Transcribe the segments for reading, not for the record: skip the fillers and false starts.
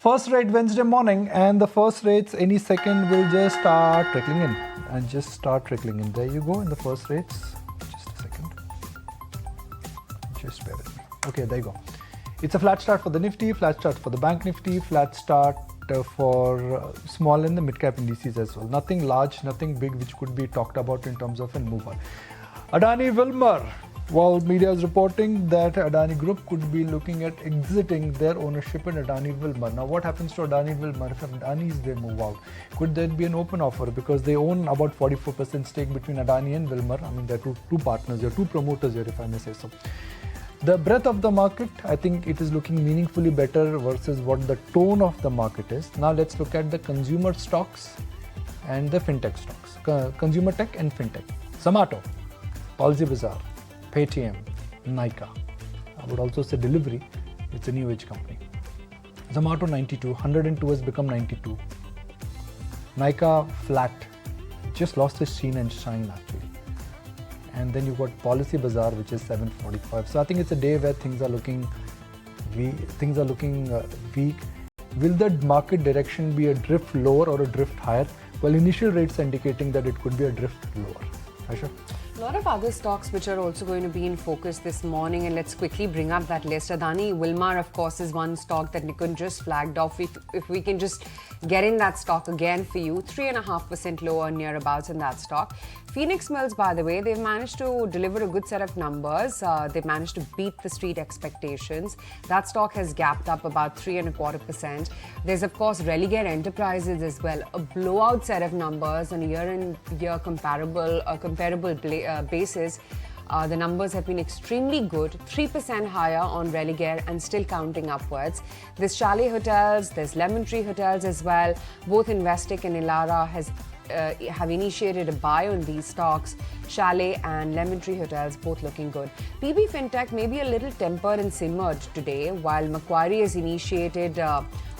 First rate Wednesday morning, and the first rates any second will just start trickling in and just start trickling in. There you go in the first rates. Just a second. Just bear with me. Okay, there you go. It's a flat start for the Nifty, flat start for the Bank Nifty, flat start for small and the mid-cap indices as well. Nothing large, nothing big which could be talked about in terms of a mover. Adani Wilmar. Well, media is reporting that Adani Group could be looking at exiting their ownership in Adani Wilmar. Now, what happens to Adani Wilmar if Adani's they move out? Could there be an open offer? Because they own about 44% stake between Adani and Wilmar. I mean, they're two partners here, two promoters here, if I may say so. The breadth of the market, I think it is looking meaningfully better versus what the tone of the market is. Now, let's look at the consumer stocks and the fintech stocks. Consumer tech and fintech. Zomato, Policybazaar, Paytm, Nykaa. I would also say Delivery. It's a new age company. Zomato 92, 102 has become 92. Nykaa flat, just lost its sheen and shine actually. And then you've got Policybazaar, which is 745. So I think it's a day where things are looking weak. Will the market direction be a drift lower or a drift higher? Well, initial rates are indicating that it could be a drift lower. Aisha? A lot of other stocks which are also going to be in focus this morning, and let's quickly bring up that list. Adani Wilmar, of course, is one stock that Nikunj just flagged off. If we can just get in that stock again for you, 3.5% lower near abouts in that stock. Phoenix Mills, by the way, they've managed to deliver a good set of numbers. They've managed to beat the street expectations. That stock has gapped up about 3.25%. There's, of course, Religare Enterprises as well. A blowout set of numbers on a year-on-year comparable basis. The numbers have been extremely good, 3% higher on Religare and still counting upwards. There's Chalet Hotels, there's Lemon Tree Hotels as well. Both Investec and Elara have initiated a buy on these stocks. Chalet and Lemon Tree Hotels both looking good. PB Fintech may be a little tempered and simmered today, while Macquarie has initiated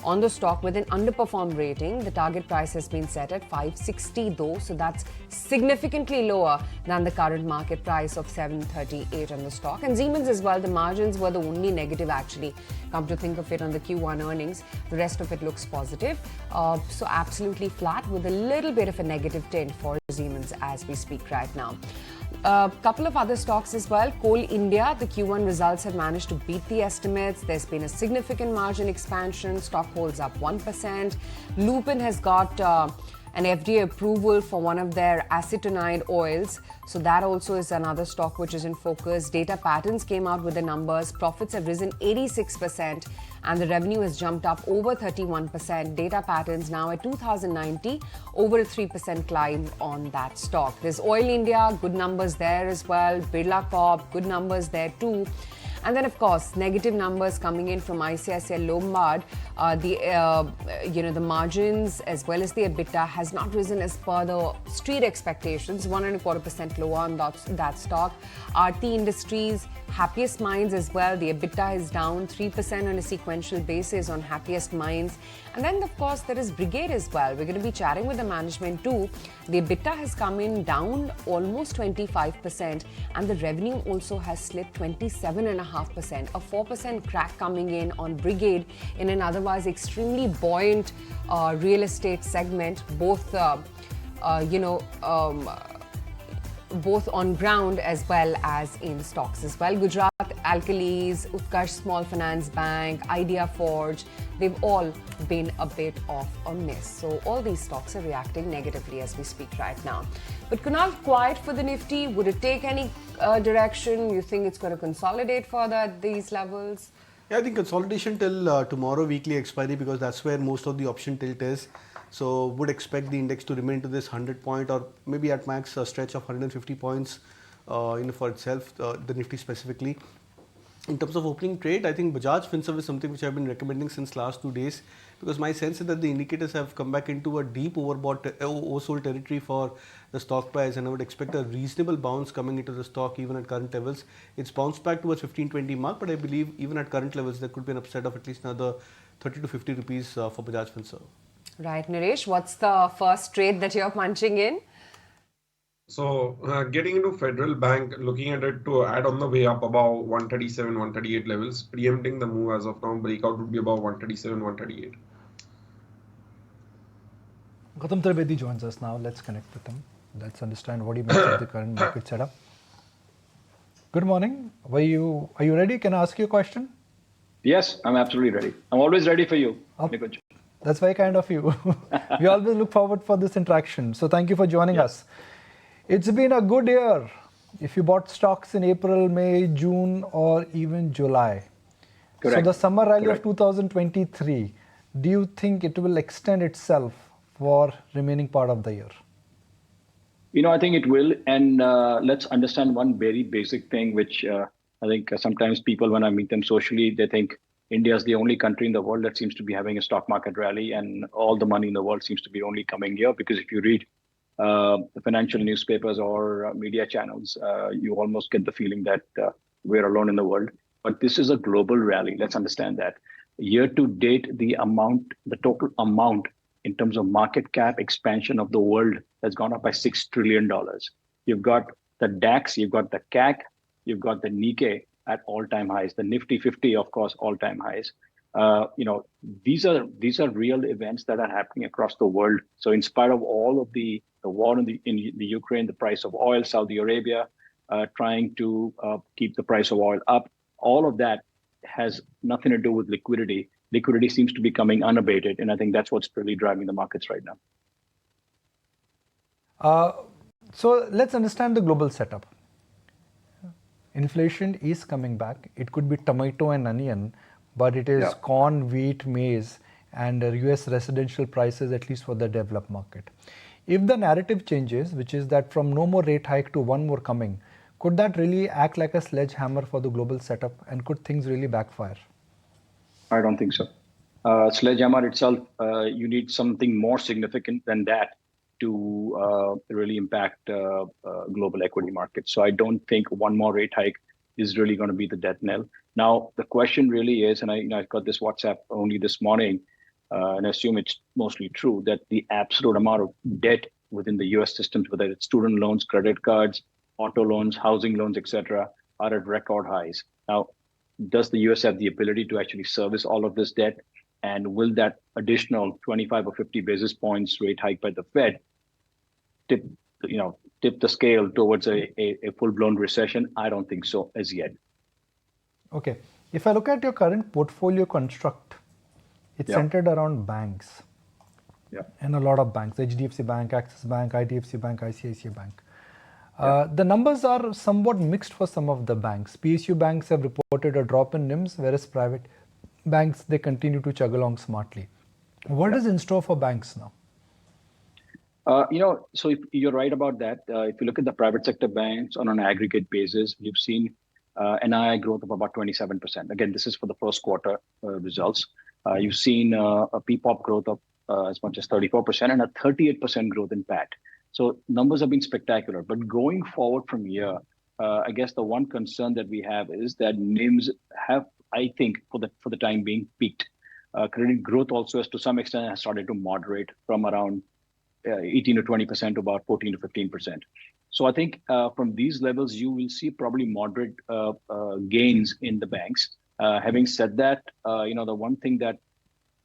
on the stock with an underperformed rating. The target price has been set at 560 though, so that's significantly lower than the current market price of 738 on the stock. And Siemens as well, the margins were the only negative actually, come to think of it, on the Q1 earnings. The rest of it looks positive. So absolutely flat with a little bit of a negative tint for Siemens as we speak right now. A couple of other stocks as well. Coal India, the Q1 results have managed to beat the estimates. There's been a significant margin expansion. Stock holds up 1%. Lupin has got an FDA approval for one of their acetonide oils. So that also is another stock which is in focus. Data Patterns came out with the numbers. Profits have risen 86% and the revenue has jumped up over 31%. Data Patterns now at 2090, over a 3% climb on that stock. There's Oil India, good numbers there as well. Birla Corp, good numbers there too. And then, of course, negative numbers coming in from ICICI Lombard. The margins as well as the EBITDA has not risen as per the street expectations. 1.25% lower on that stock. RT Industries, Happiest Minds as well. The EBITDA is down 3% on a sequential basis on Happiest Minds. And then, of course, there is Brigade as well. We're going to be chatting with the management too. The EBITDA has come in down almost 25%, and the revenue also has slipped 27.5%. A 4% crack coming in on Brigade in an otherwise extremely buoyant real estate segment, both on ground as well as in stocks as well. Gujarat Alkalis, Utkarsh Small Finance Bank, Idea Forge, they've all been a bit of a miss. So all these stocks are reacting negatively as we speak right now. But Kunal, quiet for the Nifty. Would it take any direction? You think it's going to consolidate further at these levels? Yeah, I think consolidation till tomorrow weekly expiry, because that's where most of the option tilt is. So would expect the index to remain to this 100 point or maybe at max a stretch of 150 points for itself, the Nifty specifically. In terms of opening trade, I think Bajaj Finserv is something which I've been recommending since last 2 days, because my sense is that the indicators have come back into a deep oversold territory for the stock price, and I would expect a reasonable bounce coming into the stock even at current levels. It's bounced back towards 1520 mark, but I believe even at current levels there could be an upside of at least another 30 to 50 rupees for Bajaj Finserv. Right, Naresh, what's the first trade that you're punching in? So getting into Federal Bank, looking at it to add on the way up about 137, 138 levels, preempting the move as of now, breakout would be about 137, 138. Gautam Trivedi joins us now. Let's connect with him. Let's understand what he makes of the current market setup. Good morning. Are you ready? Can I ask you a question? Yes, I'm absolutely ready. I'm always ready for you, Nikunj. That's very kind of you. We always look forward for this interaction. So thank you for joining us. It's been a good year. If you bought stocks in April, May, June, or even July. Correct. So the summer rally Correct. of 2023, do you think it will extend itself for remaining part of the year? I think it will. And let's understand one very basic thing, which I think sometimes people, when I meet them socially, they think India is the only country in the world that seems to be having a stock market rally, and all the money in the world seems to be only coming here. Because if you read the financial newspapers or media channels, you almost get the feeling that we're alone in the world. But this is a global rally. Let's understand that. Year to date, the total amount in terms of market cap expansion of the world has gone up by $6 trillion. You've got the DAX, you've got the CAC, you've got the Nikkei at all-time highs, the Nifty 50, of course, all-time highs. These are real events that are happening across the world. So in spite of all of the war in the Ukraine, the price of oil, Saudi Arabia trying to keep the price of oil up, all of that has nothing to do with liquidity. Liquidity seems to be coming unabated, and I think that's what's really driving the markets right now. So let's understand the global setup. Inflation is coming back. It could be tomato and onion, but it is corn, wheat, maize, and US residential prices, at least for the developed market. If the narrative changes, which is that from no more rate hike to one more coming, could that really act like a sledgehammer for the global setup, and could things really backfire? I don't think so. Sledgehammer itself, you need something more significant than that to really impact global equity markets. So I don't think one more rate hike is really going to be the death knell. Now, the question really is, and I got this WhatsApp only this morning, and I assume it's mostly true, that the absolute amount of debt within the US systems, whether it's student loans, credit cards, auto loans, housing loans, etc., are at record highs. Now, does the US have the ability to actually service all of this debt? And will that additional 25 or 50 basis points rate hike by the Fed tip the scale towards a full-blown recession? I don't think so as yet. Okay. If I look at your current portfolio construct, it's centered around banks. Yeah. And a lot of banks, HDFC Bank, Axis Bank, IDFC Bank, ICICI Bank. The numbers are somewhat mixed for some of the banks. PSU banks have reported a drop in NIMs, whereas private banks, they continue to chug along smartly. What is in store for banks now? So if you're right about that. If you look at the private sector banks on an aggregate basis, you've seen NII growth of about 27%. Again, this is for the first quarter results. You've seen a PPOP growth of as much as 34% and a 38% growth in PAT. So numbers have been spectacular. But going forward from here, I guess the one concern that we have is that NIMs have, I think, for the time being, peaked. Credit growth also has to some extent has started to moderate from around 18 to 20% to about 14 to 15%. So I think from these levels, you will see probably moderate gains in the banks. Having said that, the one thing that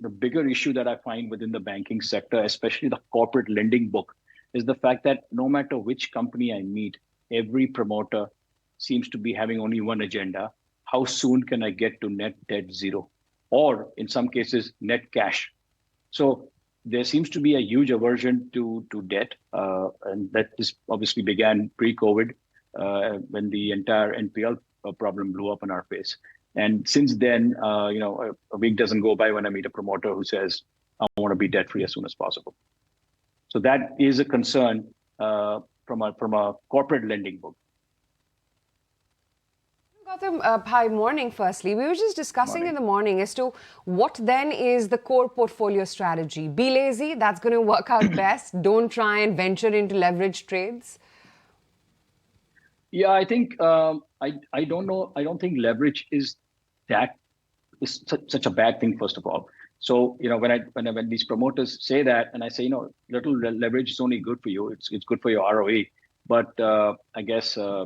the bigger issue that I find within the banking sector, especially the corporate lending book, is the fact that no matter which company I meet, every promoter seems to be having only one agenda. How soon can I get to net debt zero? Or in some cases, net cash. So there seems to be a huge aversion to debt. And that this obviously began pre-COVID when the entire NPL problem blew up in our face. And since then, a week doesn't go by when I meet a promoter who says, I want to be debt-free as soon as possible. So that is a concern from a corporate lending book. Gautam, hi, morning firstly. We were just discussing in the morning as to what then is the core portfolio strategy. Be lazy, that's going to work out best. Don't try and venture into leverage trades. Yeah, I think, I don't know. I don't think leverage is such a bad thing, first of all. So, when these promoters say that, and I say, little leverage is only good for you. It's good for your ROE. But I guess I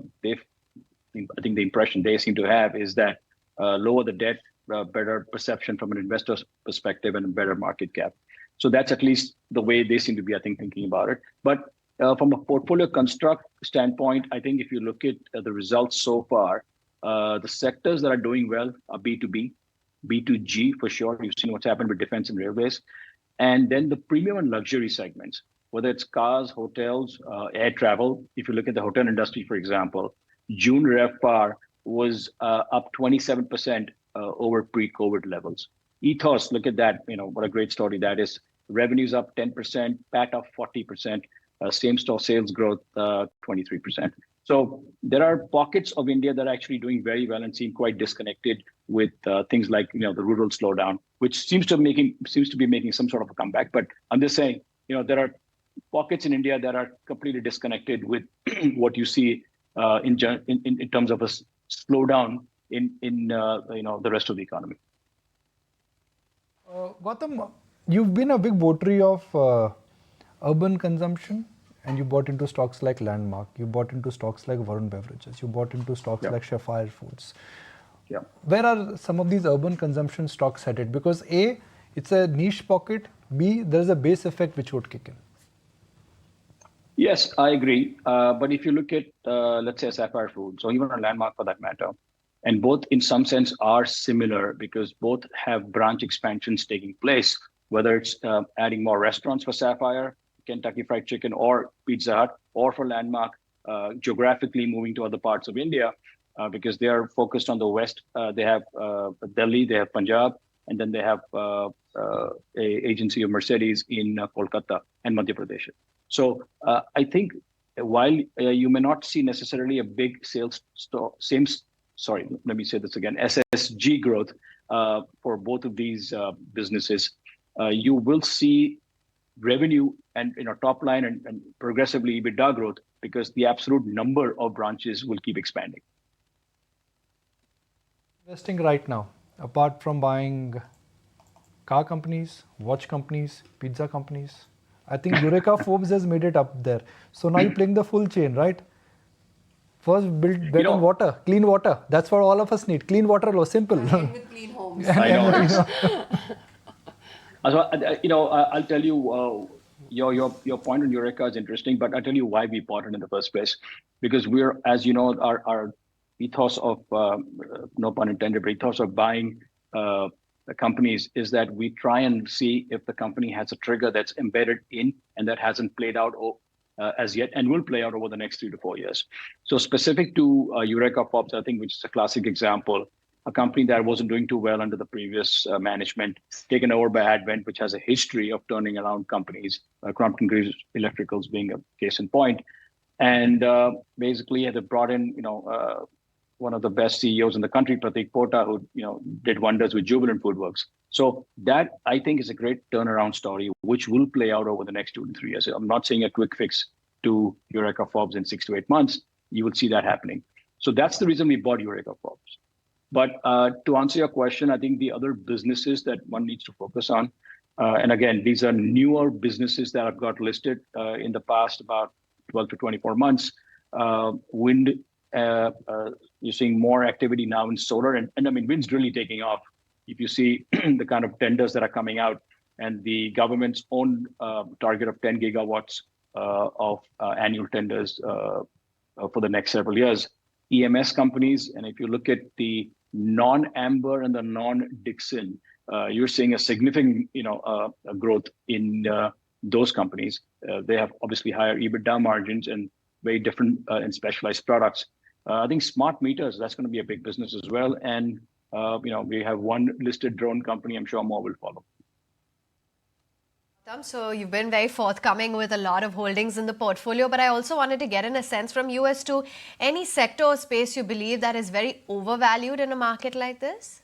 think the impression they seem to have is that lower the debt, better perception from an investor's perspective, and a better market cap. So that's at least the way they seem to be, I think, thinking about it. But from a portfolio construct standpoint, I think if you look at the results so far, the sectors that are doing well are B2B, B2G for sure. You've seen what's happened with defense and railways. And then the premium and luxury segments, whether it's cars, hotels, air travel. If you look at the hotel industry, for example, June RevPAR was up 27% over pre-COVID levels. Ethos, look at that. What a great story that is. Revenues up 10%, PAT up 40%, same-store sales growth 23%. So there are pockets of India that are actually doing very well and seem quite disconnected with things like the rural slowdown, which seems to be making some sort of a comeback. But I'm just saying, there are pockets in India that are completely disconnected with what you see in terms of a slowdown in the rest of the economy. Gautam, you've been a big votary of urban consumption, and you bought into stocks like Landmark, you bought into stocks like Varun Beverages, you bought into stocks like Sapphire Foods. Yeah. Where are some of these urban consumption stocks headed? Because A, it's a niche pocket, B, there's a base effect which would kick in. Yes, I agree. But if you look at, let's say, Sapphire Foods, or even a Landmark for that matter, and both in some sense are similar because both have branch expansions taking place, whether it's adding more restaurants for Sapphire, Kentucky Fried Chicken, or Pizza Hut, or for Landmark, geographically moving to other parts of India because they are focused on the West. They have Delhi, they have Punjab, and then they have a agency of Mercedes in Kolkata and Madhya Pradesh. So I think while you may not see necessarily a big SSG growth for both of these businesses, you will see revenue and top line and progressively EBITDA growth because the absolute number of branches will keep expanding. Investing right now, apart from buying car companies, watch companies, pizza companies, I think Eureka Forbes has made it up there. So now you're playing the full chain, right? First, bet on water, clean water. That's what all of us need. Clean water, simple. And with clean homes. I know. I'll tell you, your point on Eureka is interesting, but I'll tell you why we bought it in the first place. Because we're, as you know, our ethos of, no pun intended, but ethos of buying companies is that we try and see if the company has a trigger that's embedded in and that hasn't played out as yet and will play out over the next 3 to 4 years. So specific to Eureka Forbes, I think, which is a classic example, a company that wasn't doing too well under the previous management, taken over by Advent, which has a history of turning around companies, Crompton Greaves Electricals being a case in point. And basically they brought in, one of the best CEOs in the country, Pratik Pota, who did wonders with Jubilant Foodworks. So that, I think, is a great turnaround story, which will play out over the next 2 to 3 years. I'm not saying a quick fix to Eureka Forbes in 6 to 8 months. You will see that happening. So that's the reason we bought Eureka Forbes. But to answer your question, I think the other businesses that one needs to focus on, and again, these are newer businesses that have got listed in the past about 12 to 24 months. Wind, you're seeing more activity now in solar, and I mean, wind's really taking off. If you see the kind of tenders that are coming out and the government's own target of 10 gigawatts of annual tenders for the next several years, EMS companies, and if you look at the non-Amber and the non-Dixon, you're seeing a significant, growth in those companies. They have obviously higher EBITDA margins and very different and specialized products. I think smart meters, that's going to be a big business as well. And, we have one listed drone company. I'm sure more will follow. So you've been very forthcoming with a lot of holdings in the portfolio, but I also wanted to get in a sense from you as to any sector or space you believe that is very overvalued in a market like this?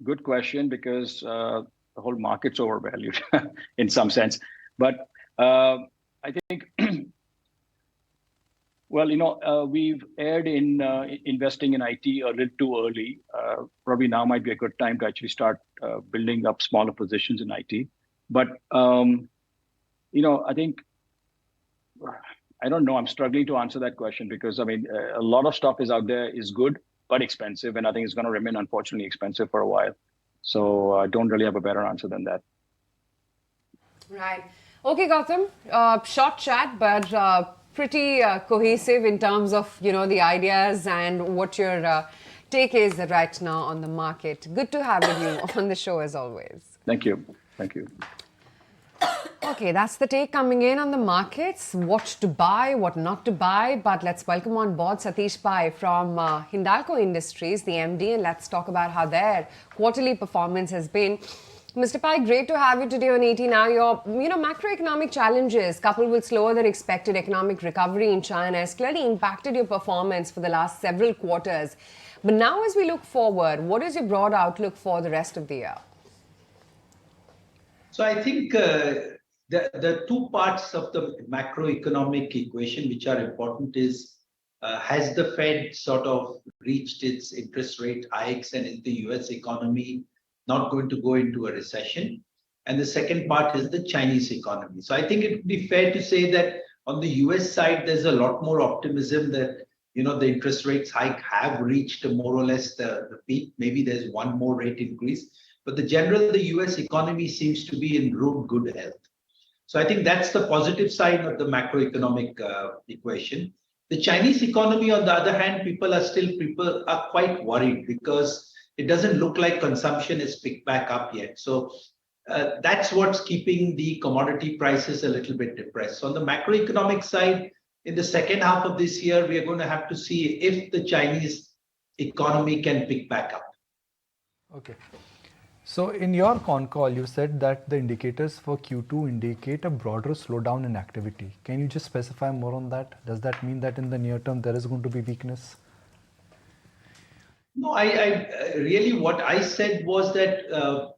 Good question, because the whole market's overvalued in some sense. But I think, well, we've erred in investing in IT a little too early. Probably now might be a good time to actually start building up smaller positions in IT. But, I think, I don't know, I'm struggling to answer that question because, I mean, a lot of stuff is out there is good, but expensive. And I think it's going to remain, unfortunately, expensive for a while. So I don't really have a better answer than that. Right. Okay, Gautam. Short chat, but pretty cohesive in terms of the ideas and what your take is right now on the market. Good to have you on the show as always. Thank you. Thank you. Okay, that's the take coming in on the markets. What to buy, what not to buy. But let's welcome on board Satish Pai from Hindalco Industries, the MD, and let's talk about how their quarterly performance has been. Mr. Pai, great to have you today on ET Now. Your macroeconomic challenges, coupled with slower than expected economic recovery in China, has clearly impacted your performance for the last several quarters. But now, as we look forward, what is your broad outlook for the rest of the year? So I think the two parts of the macroeconomic equation which are important is has the Fed sort of reached its interest rate hikes, and is the US economy not going to go into a recession? And the second part is the Chinese economy. So I think it would be fair to say that on the US side, there's a lot more optimism that the interest rates hike have reached more or less the peak. Maybe there's one more rate increase, but the US economy seems to be in good health. So I think that's the positive side of the macroeconomic equation. The Chinese economy, on the other hand, people are quite worried because it doesn't look like consumption is picked back up yet. So that's what's keeping the commodity prices a little bit depressed. So on the macroeconomic side, in the second half of this year, we are going to have to see if the Chinese economy can pick back up. Okay. So in your con call, you said that the indicators for Q2 indicate a broader slowdown in activity. Can you just specify more on that? Does that mean that in the near term there is going to be weakness? No, I really, what I said was that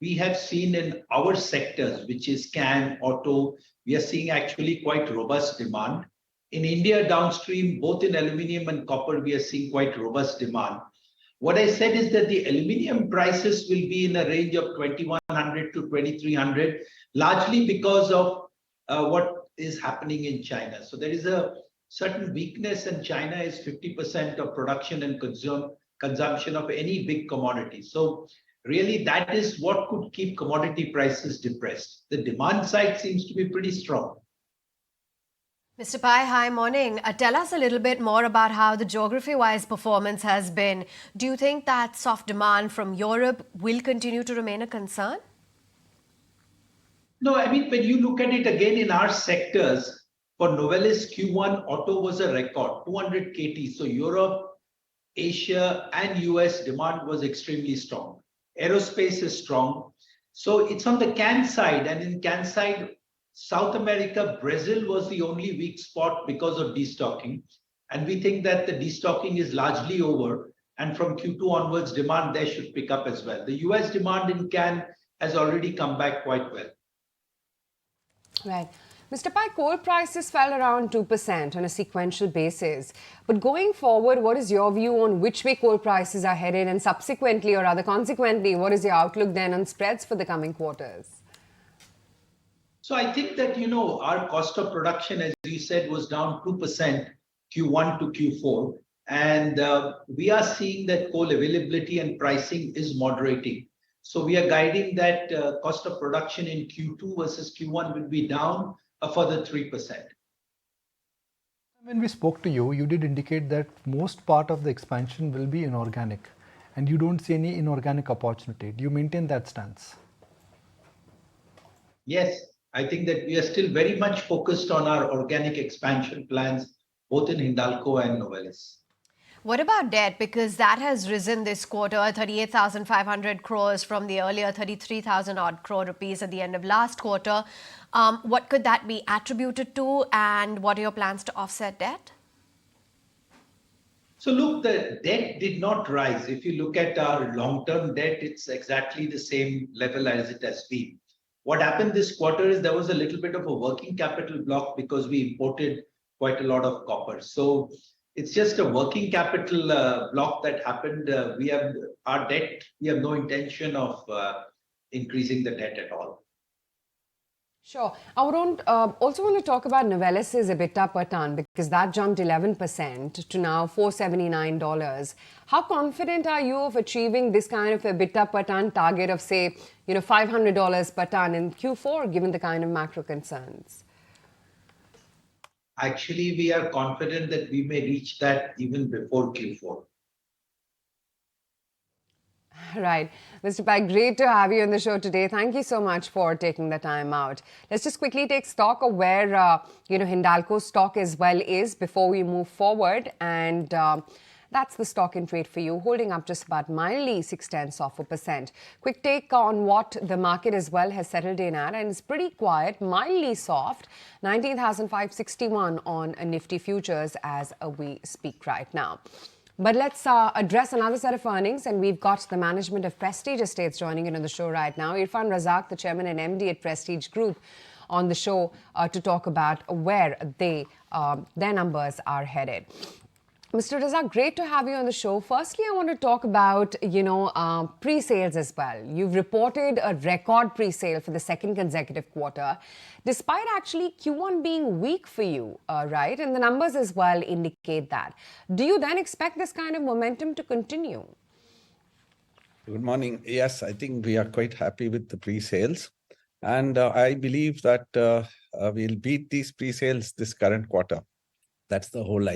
we have seen in our sectors, which is can, auto, we are seeing actually quite robust demand. In India downstream, both in aluminium and copper, we are seeing quite robust demand. What I said is that the aluminium prices will be in a range of 2100 to 2300, largely because of what is happening in China. So there is a certain weakness, and China is 50% of production and consumption of any big commodity. So really that is what could keep commodity prices depressed. The demand side seems to be pretty strong. Mr. Pai, hi, morning. Tell us a little bit more about how the geography-wise performance has been. Do you think that soft demand from Europe will continue to remain a concern? No, I mean, when you look at it again in our sectors, for Novelis Q1, auto was a record, 200 KT. So Europe, Asia and US demand was extremely strong. Aerospace is strong. So it's on the can side, and in can side, South America, Brazil was the only weak spot because of destocking. And we think that the destocking is largely over. And from Q2 onwards, demand there should pick up as well. The US demand in can has already come back quite well. Right. Mr. Pai, coal prices fell around 2% on a sequential basis. But going forward, what is your view on which way coal prices are headed? And subsequently, or rather consequently, what is your outlook then on spreads for the coming quarters? So I think that, our cost of production, as you said, was down 2% Q1 to Q4. And we are seeing that coal availability and pricing is moderating. So we are guiding that cost of production in Q2 versus Q1 will be down a further 3%. When we spoke to you, you did indicate that most part of the expansion will be inorganic, and you don't see any inorganic opportunity. Do you maintain that stance? Yes, I think that we are still very much focused on our organic expansion plans, both in Hindalco and Novelis. What about debt? Because that has risen this quarter, 38,500 crores from the earlier 33,000 odd crore rupees at the end of last quarter. What could that be attributed to, and what are your plans to offset debt? So look, the debt did not rise. If you look at our long-term debt, it's exactly the same level as it has been. What happened this quarter is there was a little bit of a working capital block because we imported quite a lot of copper. So it's just a working capital block that happened. We have our debt. We have no intention of increasing the debt at all. Sure. I would also want to talk about Novelis's EBITDA per ton because that jumped 11% to now $479. How confident are you of achieving this kind of EBITDA per ton target of, say, $500 per ton in Q4, given the kind of macro concerns? Actually, we are confident that we may reach that even before Q4. Right. Mr. Pai, great to have you on the show today. Thank you so much for taking the time out. Let's just quickly take stock of where, Hindalco's stock as well is before we move forward. And that's the stock in trade for you, holding up just about mildly 0.6%. Quick take on what the market as well has settled in at, and it's pretty quiet, mildly soft, 19,561 on a Nifty futures as we speak right now. But let's address another set of earnings, and we've got the management of Prestige Estates joining in on the show right now. Irfan Razak, the chairman and MD at Prestige Group, on the show to talk about where their numbers are headed. Mr. Razak, great to have you on the show. Firstly, I want to talk about, pre-sales as well. You've reported a record pre-sale for the second consecutive quarter, despite actually Q1 being weak for you, right? And the numbers as well indicate that. Do you then expect this kind of momentum to continue? Good morning. Yes, I think we are quite happy with the pre-sales. And I believe that we'll beat these pre-sales this current quarter. That's the whole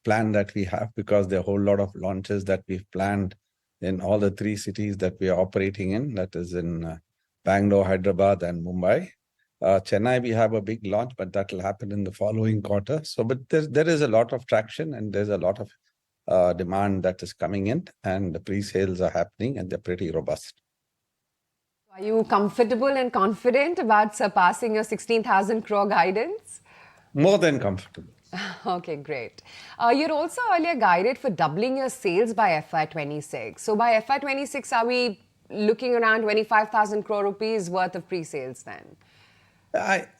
plan that we have, because there are a whole lot of launches that we've planned in all the three cities that we are operating in, that is in Bangalore, Hyderabad and Mumbai. Chennai, we have a big launch, but that will happen in the following quarter. So, but there is a lot of traction and there's a lot of demand that is coming in, and the pre-sales are happening and they're pretty robust. Are you comfortable and confident about surpassing your 16,000 crore guidance? More than comfortable. Okay, great. You'd also earlier guided for doubling your sales by FY26. So by FY26, are we looking around 25,000 crore rupees worth of pre-sales then?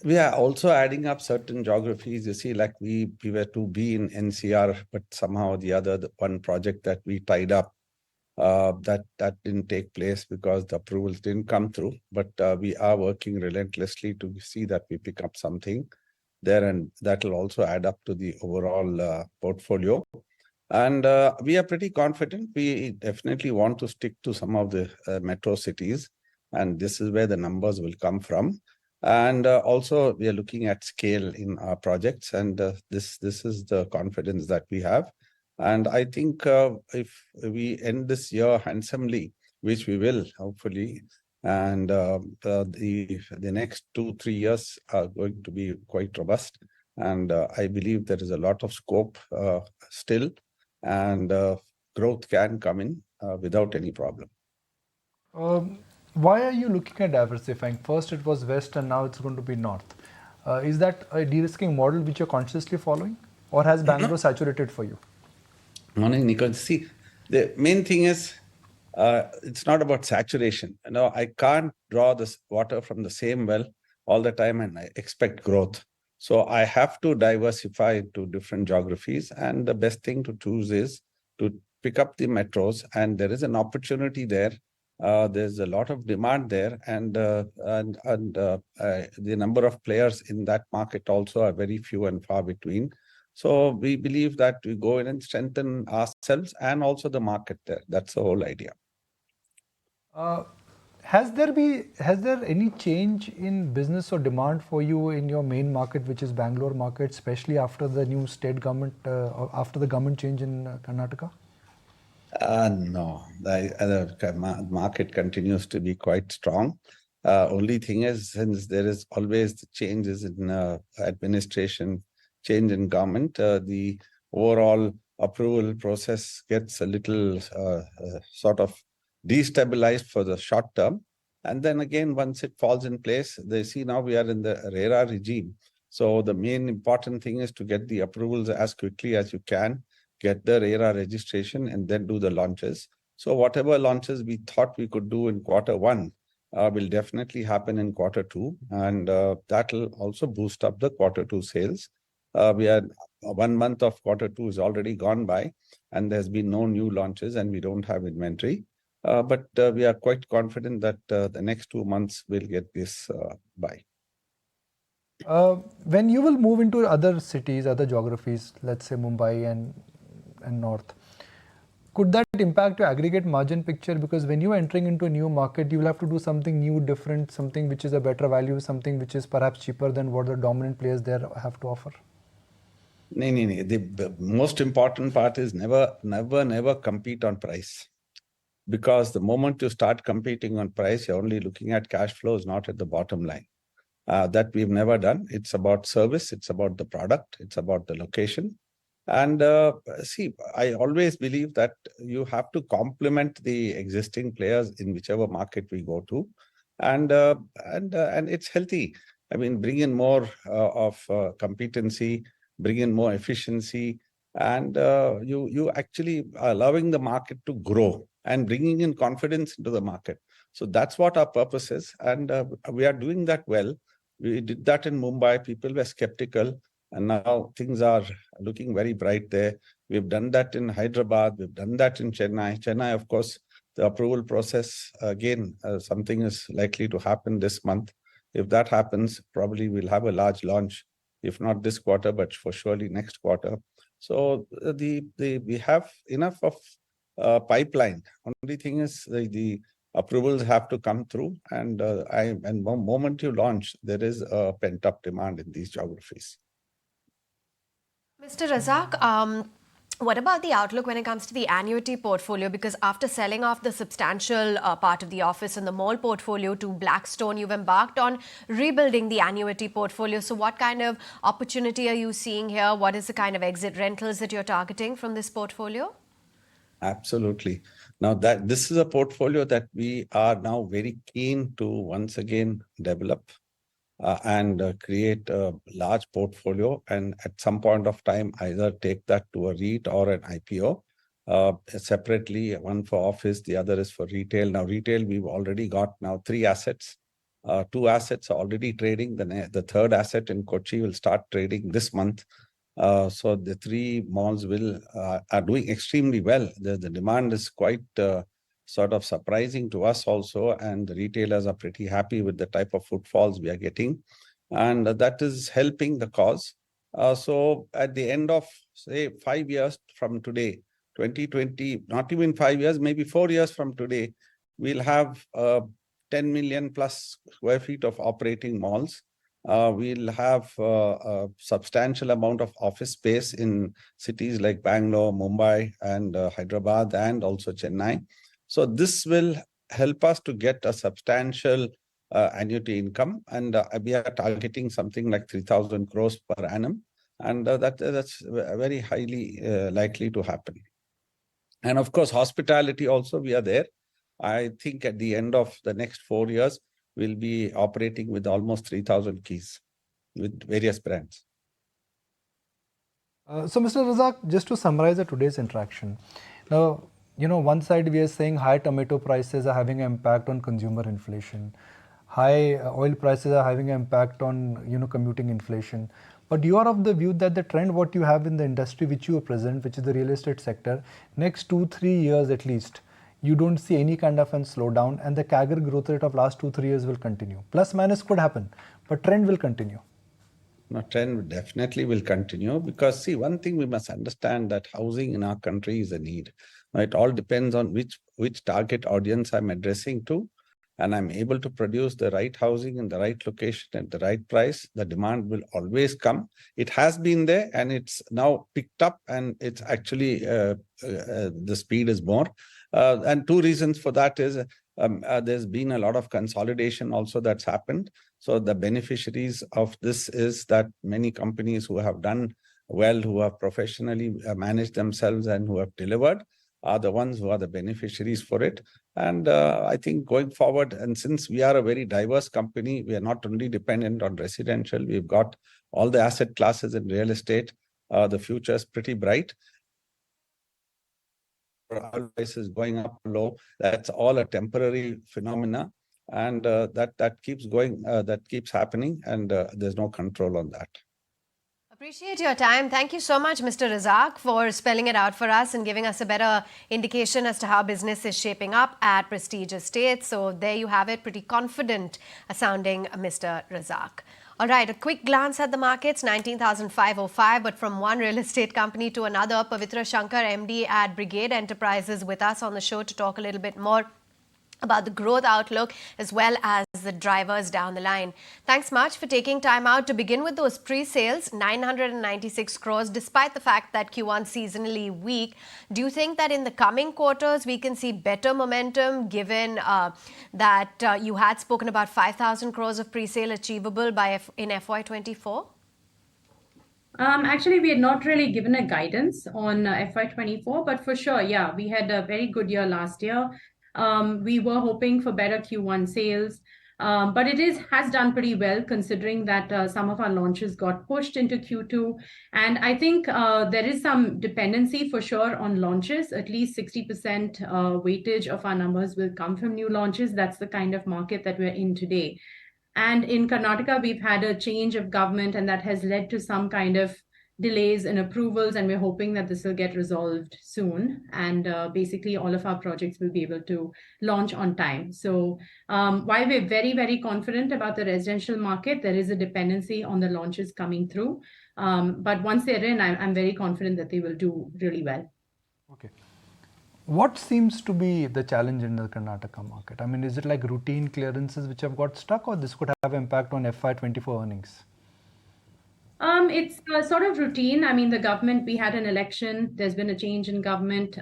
We are also adding up certain geographies. You see, like we were to be in NCR, but somehow the one project that we tied up, that didn't take place because the approvals didn't come through. But we are working relentlessly to see that we pick up something there, and that will also add up to the overall portfolio. And we are pretty confident. We definitely want to stick to some of the metro cities, and this is where the numbers will come from. And also we are looking at scale in our projects, and this is the confidence that we have. And I think if we end this year handsomely, which we will hopefully, and the next 2-3 years are going to be quite robust, and I believe there is a lot of scope still, and growth can come in without any problem. Why are you looking at diversifying? First it was west and now it's going to be north. Is that a de-risking model which you're consciously following, or has Bangalore saturated for you? Morning, Nikhil. See, the main thing is it's not about saturation. I can't draw this water from the same well all the time and I expect growth. So I have to diversify to different geographies, and the best thing to choose is to pick up the metros, and there is an opportunity there. There's a lot of demand there, and the number of players in that market also are very few and far between. So we believe that we go in and strengthen ourselves and also the market there. That's the whole idea. Has there any change in business or demand for you in your main market, which is Bangalore market, especially after the new state government, or after the government change in Karnataka? No, the market continues to be quite strong. Only thing is, since there is always the changes in administration, change in government, the overall approval process gets a little sort of destabilized for the short term. And then again, once it falls in place, they see now we are in the RERA regime. So the main important thing is to get the approvals as quickly as you can, get the RERA registration, and then do the launches. So whatever launches we thought we could do in Q1 will definitely happen in Q2, and that will also boost up the Q2 sales. We are 1 month of Q2 is already gone by, and there's been no new launches, and we don't have inventory. But we are quite confident that the next 2 months we'll get this by. When you will move into other cities, other geographies, let's say Mumbai and North, could that impact your aggregate margin picture? Because when you're entering into a new market, you will have to do something new, different, something which is a better value, something which is perhaps cheaper than what the dominant players there have to offer. No. The most important part is never compete on price. Because the moment you start competing on price, you're only looking at cash flows, not at the bottom line. That we've never done. It's about service, it's about the product, it's about the location. And see, I always believe that you have to complement the existing players in whichever market we go to, and it's healthy. I mean, bring in more of competency, bring in more efficiency, and you actually are allowing the market to grow and bringing in confidence into the market. So that's what our purpose is, and we are doing that well. We did that in Mumbai. People were skeptical, and now things are looking very bright there. We've done that in Hyderabad. We've done that in Chennai. Chennai, of course, the approval process, again, something is likely to happen this month. If that happens, probably we'll have a large launch, if not this quarter, but for surely next quarter. So we have enough of pipeline. Only thing is the approvals have to come through, and the moment you launch, there is a pent-up demand in these geographies. Mr. Razak, what about the outlook when it comes to the annuity portfolio? Because after selling off the substantial part of the office and the mall portfolio to Blackstone, you've embarked on rebuilding the annuity portfolio. So what kind of opportunity are you seeing here? What is the kind of exit rentals that you're targeting from this portfolio? Absolutely. Now that this is a portfolio that we are now very keen to once again develop and create a large portfolio, and at some point of time either take that to a REIT or an IPO separately. One for office, the other is for retail. Now retail, we've already got now 3 assets. 2 assets are already trading. The third asset in Kochi will start trading this month. So the 3 malls are doing extremely well. The demand is quite sort of surprising to us also, and the retailers are pretty happy with the type of footfalls we are getting, and that is helping the cause. So at the end of, say, 5 years from today, 2020, not even 5 years, maybe 4 years from today, we'll have 10 million plus square feet of operating malls. We'll have a substantial amount of office space in cities like Bangalore, Mumbai, and Hyderabad, and also Chennai. So this will help us to get a substantial annuity income, and we are targeting something like 3,000 crores per annum, and that's very highly likely to happen. And of course, hospitality also, we are there. I think at the end of the next 4 years, we'll be operating with almost 3,000 keys with various brands. So, Mr. Razak, just to summarize today's interaction, now, one side we are saying high tomato prices are having an impact on consumer inflation. High oil prices are having an impact on, commuting inflation. But you are of the view that the trend what you have in the industry which you are present, which is the real estate sector, next 2-3 years at least, you don't see any kind of a slowdown, and the CAGR growth rate of last 2-3 years will continue. Plus minus could happen, but trend will continue. No, trend definitely will continue, because see, one thing we must understand, that housing in our country is a need. It all depends on which target audience I'm addressing to, and I'm able to produce the right housing in the right location at the right price. The demand will always come. It has been there, and it's now picked up, and it's actually the speed is more. And 2 reasons for that is there's been a lot of consolidation also that's happened. So the beneficiaries of this is that many companies who have done well, who have professionally managed themselves and who have delivered, are the ones who are the beneficiaries for it. And I think going forward, and since we are a very diverse company, we are not only dependent on residential, we've got all the asset classes in real estate. The future is pretty bright. Oil prices going up low, that's all a temporary phenomena, and that keeps going, that keeps happening, and there's no control on that. Appreciate your time. Thank you so much, Mr. Razak, for spelling it out for us and giving us a better indication as to how business is shaping up at Prestige Estates. So there you have it, pretty confident sounding Mr. Razak. All right, a quick glance at the markets, 19,505. But from one real estate company to another, Pavitra Shankar, MD at Brigade Enterprises, with us on the show to talk a little bit more about the growth outlook as well as the drivers down the line. Thanks much for taking time out. To begin with those pre-sales, 996 crores, despite the fact that Q1 seasonally weak. Do you think that in the coming quarters we can see better momentum, given that you had spoken about 5,000 crores of pre-sale achievable in FY24? Actually, we had not really given a guidance on FY24, but for sure, yeah, we had a very good year last year. We were hoping for better Q1 sales, but has done pretty well considering that some of our launches got pushed into Q2. And I think there is some dependency for sure on launches. At least 60% weightage of our numbers will come from new launches. That's the kind of market that we're in today. And in Karnataka, we've had a change of government, and that has led to some kind of delays in approvals, and we're hoping that this will get resolved soon. And basically, all of our projects will be able to launch on time. So while we're very, very confident about the residential market, there is a dependency on the launches coming through. But once they're in, I'm very confident that they will do really well. Okay. What seems to be the challenge in the Karnataka market? I mean, is it like routine clearances which have got stuck, or this could have impact on FY24 earnings? It's sort of routine. I mean, the government, we had an election, there's been a change in government,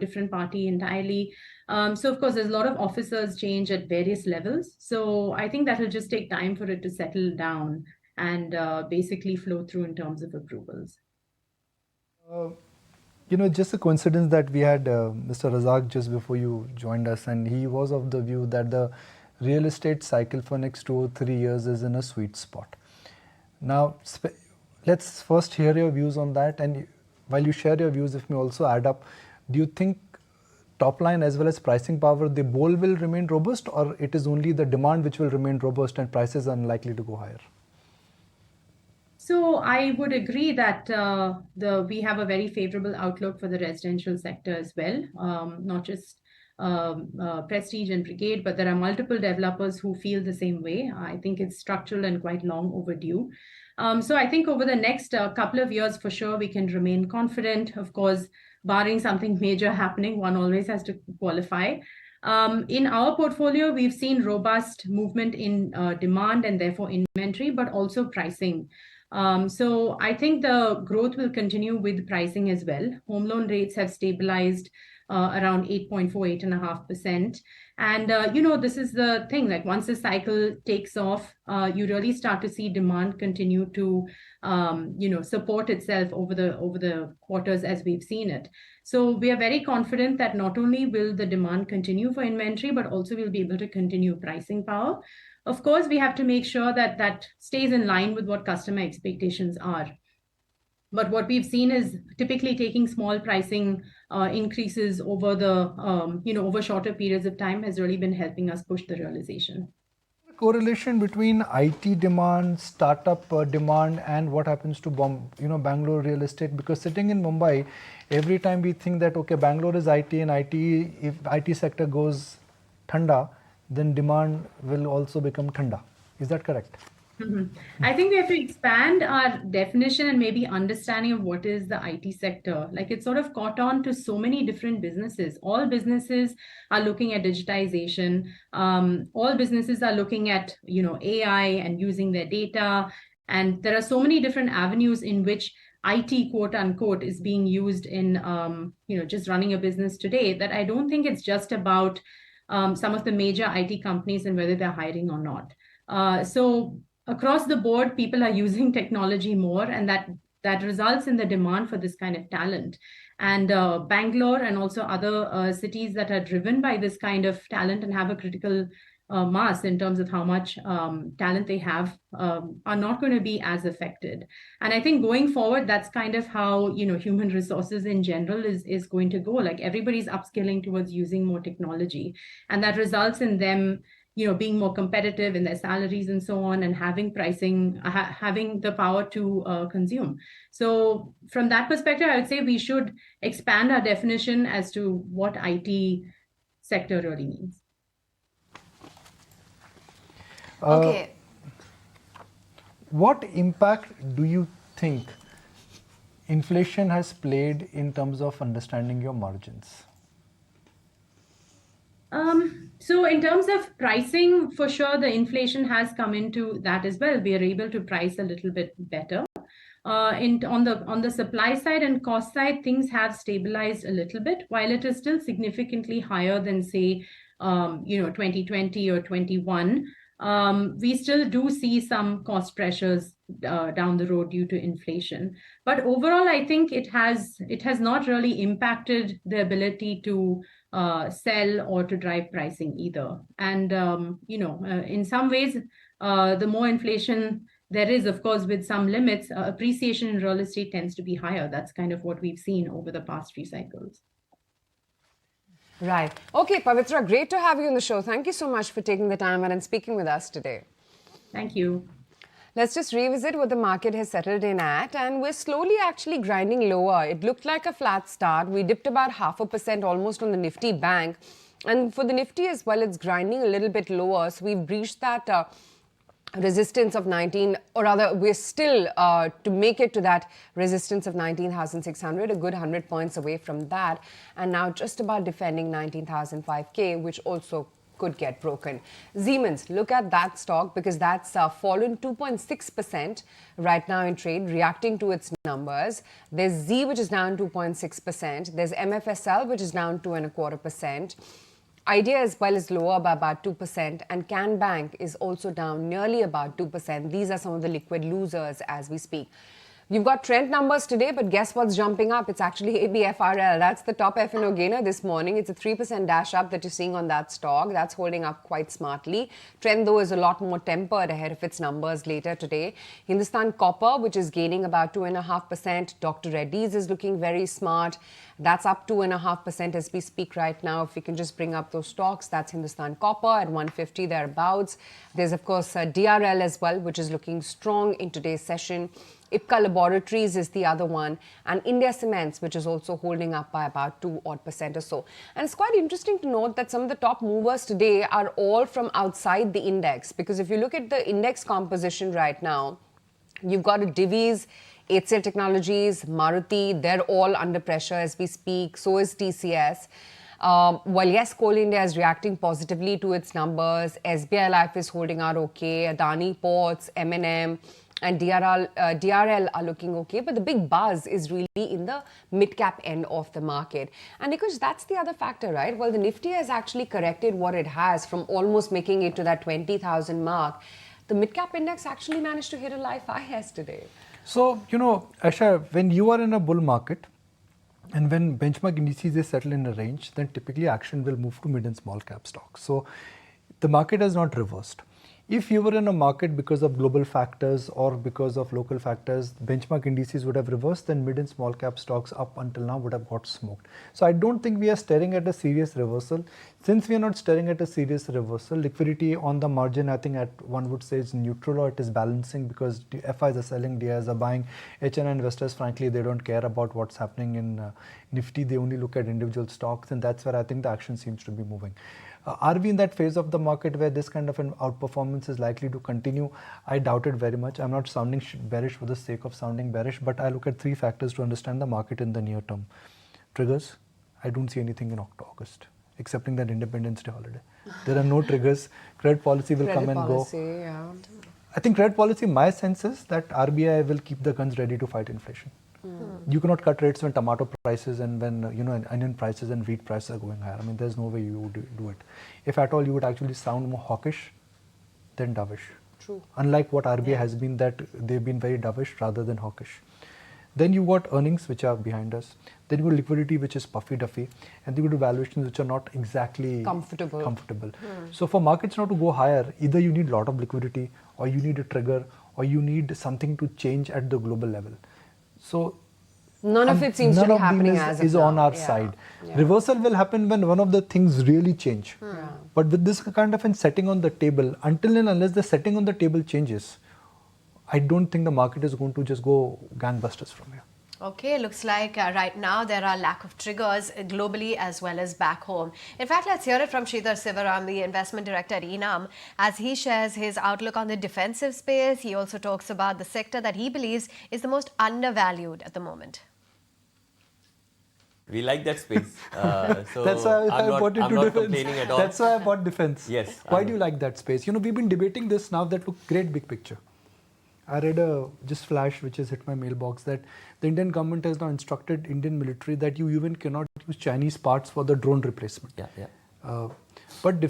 different party entirely. So of course, there's a lot of officers change at various levels. So I think that will just take time for it to settle down and basically flow through in terms of approvals. Just a coincidence that we had Mr. Razak just before you joined us, and he was of the view that the real estate cycle for next 2 or 3 years is in a sweet spot. Now, let's first hear your views on that. And while you share your views, if we also add up, do you think top line as well as pricing power, the bowl will remain robust, or it is only the demand which will remain robust and prices are unlikely to go higher? So I would agree that we have a very favorable outlook for the residential sector as well, not just Prestige and Brigade, but there are multiple developers who feel the same way. I think it's structural and quite long overdue. So I think over the next couple of years, for sure, we can remain confident. Of course, barring something major happening, one always has to qualify. In our portfolio, we've seen robust movement in demand and therefore inventory, but also pricing. So I think the growth will continue with pricing as well. Home loan rates have stabilized around 8.4, 8.5%. And, this is the thing, like once the cycle takes off, you really start to see demand continue to, support itself over the quarters as we've seen it. So we are very confident that not only will the demand continue for inventory, but also we'll be able to continue pricing power. Of course, we have to make sure that that stays in line with what customer expectations are. But what we've seen is typically taking small pricing increases over over shorter periods of time has really been helping us push the realization. The correlation between IT demand, startup demand, and what happens to Bangalore real estate? Because sitting in Mumbai, every time we think that, okay, Bangalore is IT, and if IT sector goes thanda, then demand will also become thanda. Is that correct? Mm-hmm. I think we have to expand our definition and maybe understanding of what is the IT sector. Like it's sort of caught on to so many different businesses. All businesses are looking at digitization. All businesses are looking at, AI and using their data. And there are so many different avenues in which IT, quote unquote, is being used in, just running a business today, that I don't think it's just about some of the major IT companies and whether they're hiring or not. So across the board, people are using technology more, and that results in the demand for this kind of talent. And Bangalore and also other cities that are driven by this kind of talent and have a critical mass in terms of how much talent they have are not going to be as affected. And I think going forward, that's kind of how, human resources in general is going to go. Like everybody's upskilling towards using more technology, and that results in them being more competitive in their salaries and so on, and having pricing, having the power to consume. So from that perspective, I would say we should expand our definition as to what IT sector really means. Okay. what impact do you think inflation has played in terms of understanding your margins? So in terms of pricing, for sure, the inflation has come into that as well. We are able to price a little bit better. On the supply side and cost side, things have stabilized a little bit, while it is still significantly higher than, say, 2020 or 21. We still do see some cost pressures down the road due to inflation. But overall, I think it has not really impacted the ability to sell or to drive pricing either. And in some ways, the more inflation there is, of course, with some limits, appreciation in real estate tends to be higher. That's kind of what we've seen over the past few cycles. Right. Okay, Pavitra, great to have you on the show. Thank you so much for taking the time and speaking with us today. Thank you. Let's just revisit what the market has settled in at, and we're slowly actually grinding lower. It looked like a flat start. We dipped about 0.5% almost on the Nifty Bank, and for the Nifty as well, it's grinding a little bit lower. So we've breached that resistance of 19, or rather we're still to make it to that resistance of 19,600, a good 100 points away from that, and now just about defending 19,005K, which also could get broken. Siemens, look at that stock because that's fallen 2.6% right now in trade, reacting to its numbers. There's Z, which is down 2.6%. There's MFSL, which is down 2.25%. Idea as well is lower by about 2%, and Can Bank is also down nearly about 2%. These are some of the liquid losers as we speak. You've got trend numbers today, but guess what's jumping up? It's actually ABFRL. That's the top F&O gainer this morning. It's a 3% dash up that you're seeing on that stock. That's holding up quite smartly. Trend, though, is a lot more tempered ahead of its numbers later today. Hindustan Copper, which is gaining about 2.5%. Dr. Reddy's is looking very smart. That's up 2.5% as we speak right now. If we can just bring up those stocks, that's Hindustan Copper at 150 thereabouts. There's, of course, DRL as well, which is looking strong in today's session. Ipca Laboratories is the other one, and India Cements, which is also holding up by about 2% or so. And it's quite interesting to note that some of the top movers today are all from outside the index, because if you look at the index composition right now, you've got a Divi's, HCL Technologies, Maruti, they're all under pressure as we speak. So is TCS. While yes, Coal India is reacting positively to its numbers, SBI Life is holding out okay, Adani Ports, M&M, and DRL are looking okay, but the big buzz is really in the mid-cap end of the market. And because that's the other factor, right? Well, the Nifty has actually corrected what it has from almost making it to that 20,000 mark. The mid-cap index actually managed to hit a life high yesterday. So, Asha, when you are in a bull market and when benchmark indices is settled in a range, then typically action will move to mid and small cap stocks. So the market has not reversed. If you were in a market because of global factors or because of local factors, benchmark indices would have reversed, then mid and small cap stocks up until now would have got smoked. So I don't think we are staring at a serious reversal. Since we are not staring at a serious reversal, liquidity on the margin, I think one would say is neutral or it is balancing, because FIs are selling, DIs are buying. HNI investors, frankly, they don't care about what's happening in Nifty. They only look at individual stocks, and that's where I think the action seems to be moving. Are we in that phase of the market where this kind of an outperformance is likely to continue? I doubt it very much. I'm not sounding bearish for the sake of sounding bearish, but I look at three factors to understand the market in the near term. Triggers, I don't see anything in August, excepting that Independence Day holiday. There are no triggers. Credit policy will come and go. Yeah. I think credit policy, my sense is that RBI will keep the guns ready to fight inflation. You cannot cut rates when tomato prices and when onion prices and wheat prices are going higher. I mean, there's no way you would do it. If at all, you would actually sound more hawkish than dovish. True. Unlike what RBI has been, that they've been very dovish rather than hawkish. Then you got earnings, which are behind us. Then you got liquidity, which is puffy-duffy, and you got valuations which are not exactly comfortable. So for markets not to go higher, either you need a lot of liquidity, or you need a trigger, or you need something to change at the global level. So none of it seems to be happening as of is now. on our side. Reversal will happen when one of the things really change. But with this kind of a setting on the table, until and unless the setting on the table changes, I don't think the market is going to just go gangbusters from here. Okay, looks like right now there are lack of triggers globally as well as back home. In fact, let's hear it from Sridhar Sivaram, the investment director at Enam, as he shares his outlook on the defensive space. He also talks about the sector that he believes is the most undervalued at the moment. We like that space. So That's why I bought into I'm not defense. complaining at all. That's why I bought defense. Yes. Why do you like that space? You know, we've been debating this now. That look great big picture. I read a just flash which has hit my mailbox that the Indian government has now instructed Indian military that you even cannot use Chinese parts for the drone replacement. But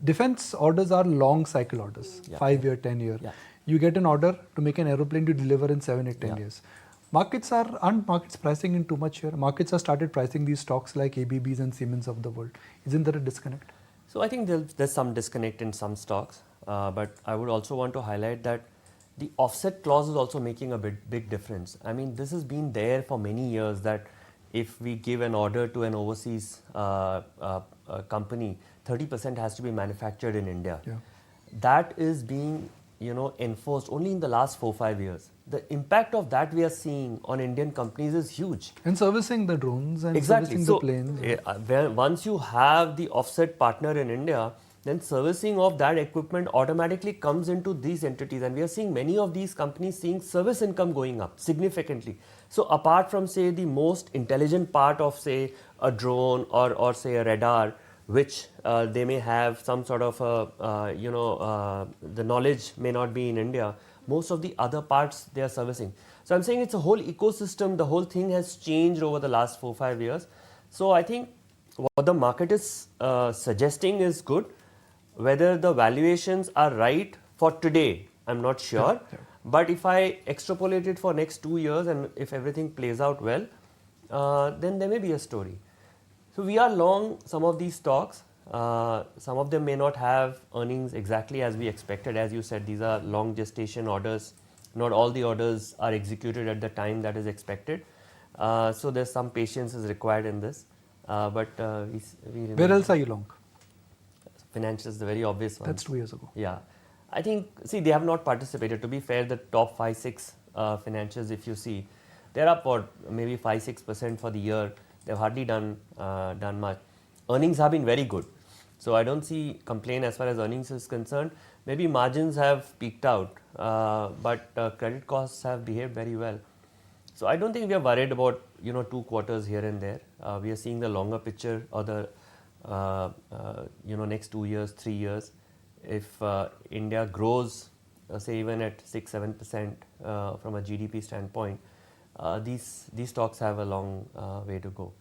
defense orders are long cycle orders, 5 year, 10 year. You get an order to make an aeroplane to deliver in 7, 8, 10 years. Aren't markets pricing in too much here? Markets have started pricing these stocks like ABBs and Siemens of the world. Isn't there a disconnect? So I think there's some disconnect in some stocks, but I would also want to highlight that the offset clause is also making a big difference. I mean, this has been there for many years that if we give an order to an overseas company, 30% has to be manufactured in India. That is being enforced only in the last 4-5 years. The impact of that we are seeing on Indian companies is huge. And servicing the drones and Exactly. servicing the planes. Once you have the offset partner in India, then servicing of that equipment automatically comes into these entities, and we are seeing many of these companies seeing service income going up significantly. So apart from say the most intelligent part of say a drone or say a radar, which they may have some sort of the knowledge may not be in India, most of the other parts they are servicing. So I'm saying it's a whole ecosystem. The whole thing has changed over the last 4-5 years. So I think what the market is suggesting is good. Whether the valuations are right for today, I'm not sure. But if I extrapolate it for next 2 years and if everything plays out well, then there may be a story. So we are long some of these stocks. Some of them may not have earnings exactly as we expected. As you said, these are long gestation orders. Not all the orders are executed at the time that is expected. So there's some patience is required in this. But we Where else are you long? Financials, the very obvious one. That's 2 years ago. Yeah. I think, see, they have not participated. To be fair, the top 5-6 financials, if you see, they're up for maybe 5-6% for the year. They've hardly done much. Earnings have been very good. So I don't see complaint as far as earnings is concerned. Maybe margins have peaked out, but credit costs have behaved very well. So I don't think we are worried about 2 quarters here and there. We are seeing the longer picture or the next 2 years, 3 years. If India grows, say even at 6-7% from a GDP standpoint, these stocks have a long way to go.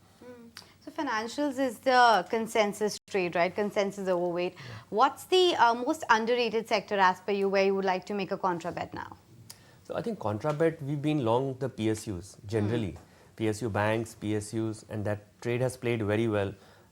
So financials is the consensus trade, right? Consensus overweight. What's the most underrated sector as per you where you would like to make a contra bet now? So I think contra bet, we've been long the PSUs generally. PSU banks, PSUs, and that trade has played very well.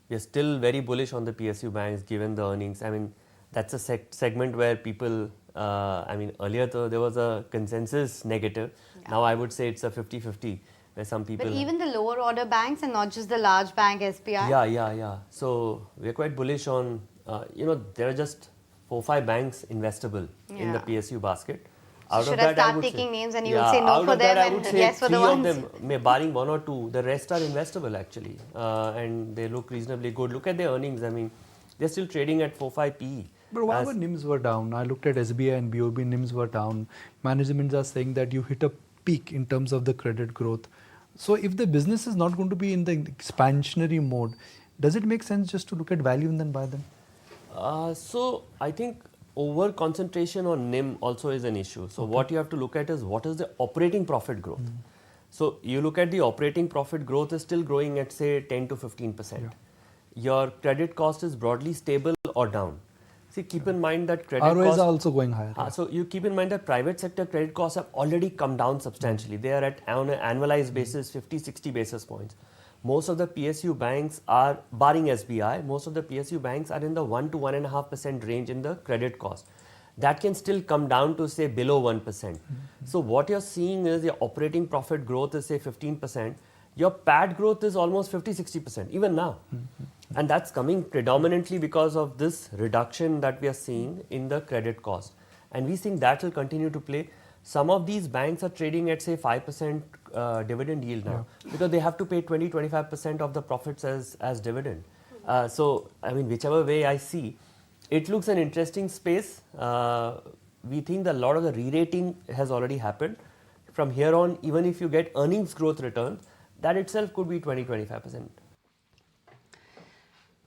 We are still very bullish on the PSU banks given the earnings. I mean, that's a segment where people, earlier there was a consensus negative. Now I would say it's a 50-50 where some people... But even the lower order banks and not just the large bank SBI? Yeah. So we're quite bullish on, there are just 4-5 banks investable in the PSU basket. So should I start taking names and you will say no for them and yes for the ones? Of them, barring 1 or 2, the rest are investable actually. And they look reasonably good. Look at their earnings. I mean, they're still trading at 4-5 PE. But why were NIMs were down? I looked at SBI and BOB, NIMs were down. Managements are saying that you hit a peak in terms of the credit growth. So if the business is not going to be in the expansionary mode, does it make sense just to look at value and then buy them? So I think over concentration on NIM also is an issue. So what you have to look at is what is the operating profit growth. So you look at the operating profit growth is still growing at say 10 to 15%. Your credit cost is broadly stable or down. See, keep in mind that credit ROAs costs are also going higher. So you keep in mind that private sector credit costs have already come down substantially. They are at on an annualized basis 50-60 basis points. Most of the PSU banks are, barring SBI, most of the PSU banks are in the 1 to 1.5% range in the credit cost. That can still come down to say below 1%. So what you're seeing is your operating profit growth is say 15%. Your PAT growth is almost 50-60% even now. And that's coming predominantly because of this reduction that we are seeing in the credit cost. And we think that will continue to play. some of these banks are trading at say 5% dividend yield now because they have to pay 20-25% of the profits as dividend. So I mean, whichever way I see, it looks an interesting space. We think that a lot of the re-rating has already happened. From here on, even if you get earnings growth returns, that itself could be 20-25%.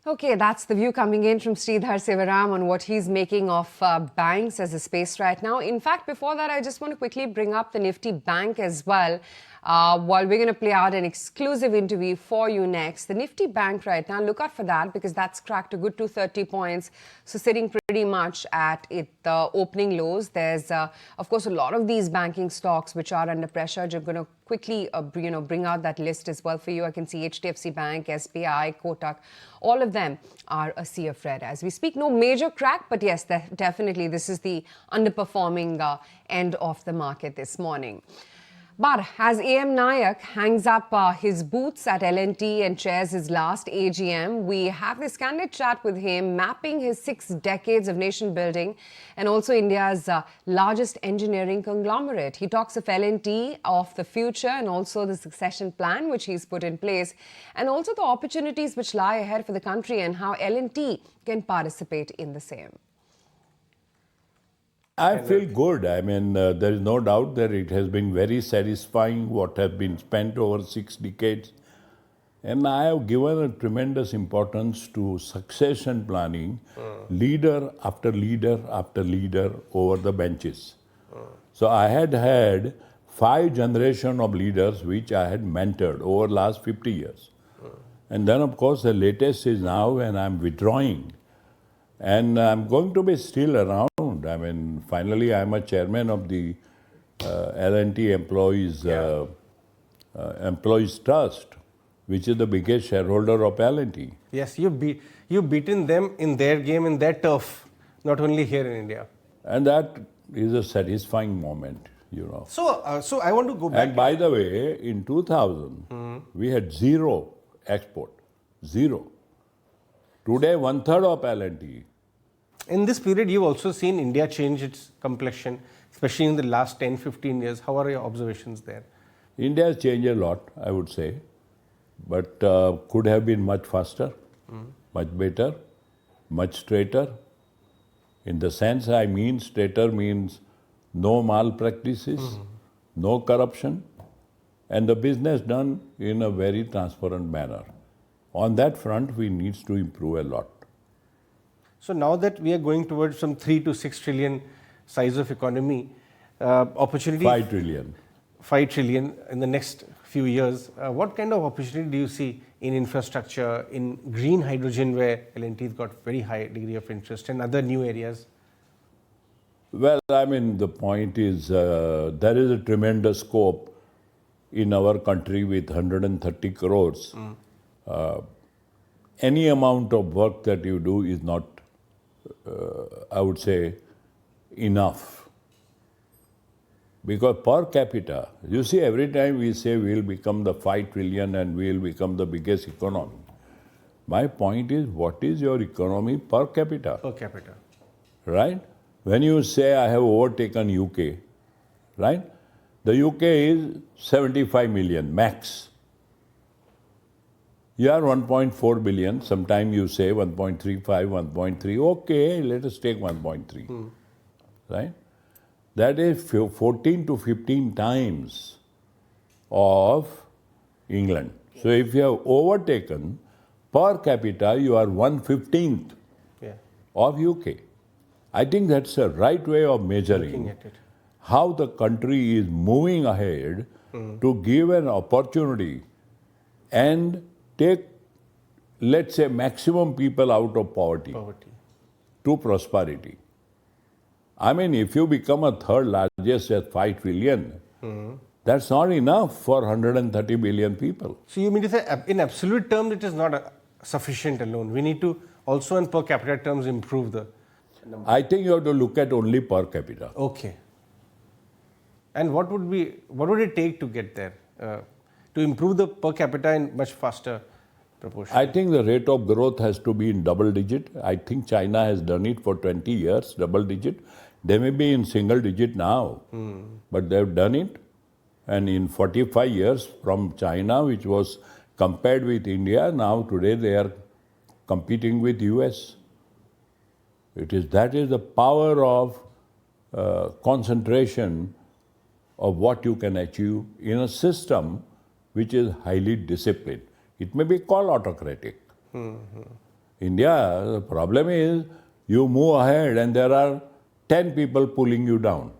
Okay, that's the view coming in from Sridhar Sivaram on what he's making of banks as a space right now. In fact, before that, I just want to quickly bring up the Nifty Bank as well. While we're going to play out an exclusive interview for you next. The Nifty Bank right now, look out for that because that's cracked a good 230 points. So sitting pretty much at the opening lows. There's, of course, a lot of these banking stocks which are under pressure. I'm going to quickly, bring out that list as well for you. I can see HDFC Bank, SBI, Kotak. All of them are a sea of red as we speak. No major crack, but yes, definitely this is the underperforming end of the market this morning. But as AM Nayak hangs up his boots at L&T and chairs his last AGM, we have this candid chat with him, mapping his 6 decades of nation building and also India's largest engineering conglomerate. He talks of L&T, of the future and also the succession plan which he's put in place and also the opportunities which lie ahead for the country and how L&T can participate in the same. I feel good. I mean, there is no doubt that it has been very satisfying what has been spent over 6 decades. And I have given a tremendous importance to succession planning, leader after leader after leader over the benches. So I had 5 generations of leaders which I had mentored over the last 50 years. And then, of course, the latest is now when I'm withdrawing. And I'm going to be still around. I mean, finally, I'm a chairman of the L&T Employees Trust, which is the biggest shareholder of L&T. Yes, you've beaten them in their game, in their turf, not only here in India. And that is a satisfying moment, So I want to go back. And by the way, in 2000, we had 0 export, 0. Today, 1/3 of L&T. In this period, you've also seen India change its complexion, especially in the last 10, 15 years. How are your observations there? India has changed a lot, I would say, but could have been much faster, much better, much straighter. In the sense I mean, straighter means no malpractices, no corruption, and the business done in a very transparent manner. On that front, we need to improve a lot. So now that we are going towards some 3 to 6 trillion size of economy, opportunity... 5 trillion. 5 trillion in the next few years. What kind of opportunity do you see in infrastructure, in green hydrogen where L&T has got very high degree of interest and other new areas? Well, I mean, the point is there is a tremendous scope in our country with 130 crores. Any amount of work that you do is not, I would say, enough. Because per capita, you see, every time we say we'll become the 5 trillion and we'll become the biggest economy. My point is, what is your economy per capita? Per capita. Right? When you say I have overtaken UK, right? The UK is 75 million max. You are 1.4 billion. Sometimes you say 1.35, 1.3. Okay, let us take 1.3. Right? That is 14 to 15 times of England. So if you have overtaken, per capita, you are 1/15th of UK. I think that's the right way of measuring how the country is moving ahead to give an opportunity and take, let's say, maximum people out of poverty. To prosperity. I mean, if you become a third largest at 5 trillion, that's not enough for 130 billion people. So you mean to say, in absolute terms, it is not sufficient alone. We need to also, in per capita terms, improve the number. I think you have to look at only per capita. Okay. And what would it take to get there? To improve the per capita in much faster proportion? I think the rate of growth has to be in double digit. I think China has done it for 20 years, double digit. They may be in single digit now, but they've done it. And in 45 years from China, which was compared with India, now today they are competing with US. That is the power of concentration of what you can achieve in a system which is highly disciplined. It may be called autocratic. India, the problem is you move ahead and there are 10 people pulling you down.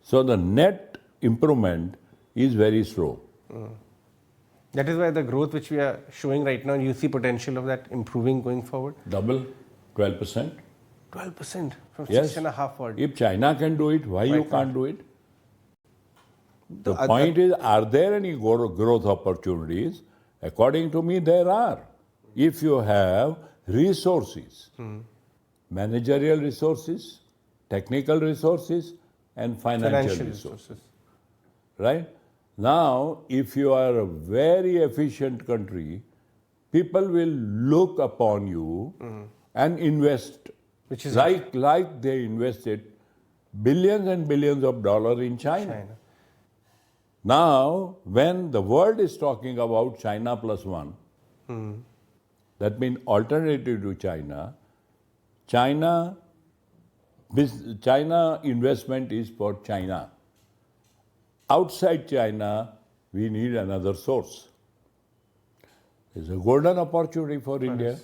So the net improvement is very slow. That is why the growth which we are showing right now, you see potential of that improving going forward? Double, 12%. 12% from Yes. 6.5 odd. If China can do it, why you can't do it? The other- point is, are there any growth opportunities? According to me, there are. If you have resources, managerial resources, technical resources, and financial resources. Right? Now, if you are a very efficient country, people will look upon you and invest. Which is like they invested billions and billions of dollars in China. Now, when the world is talking about China plus one, that means alternative to China, China investment is for China. Outside China, we need another source. It's a golden opportunity for India.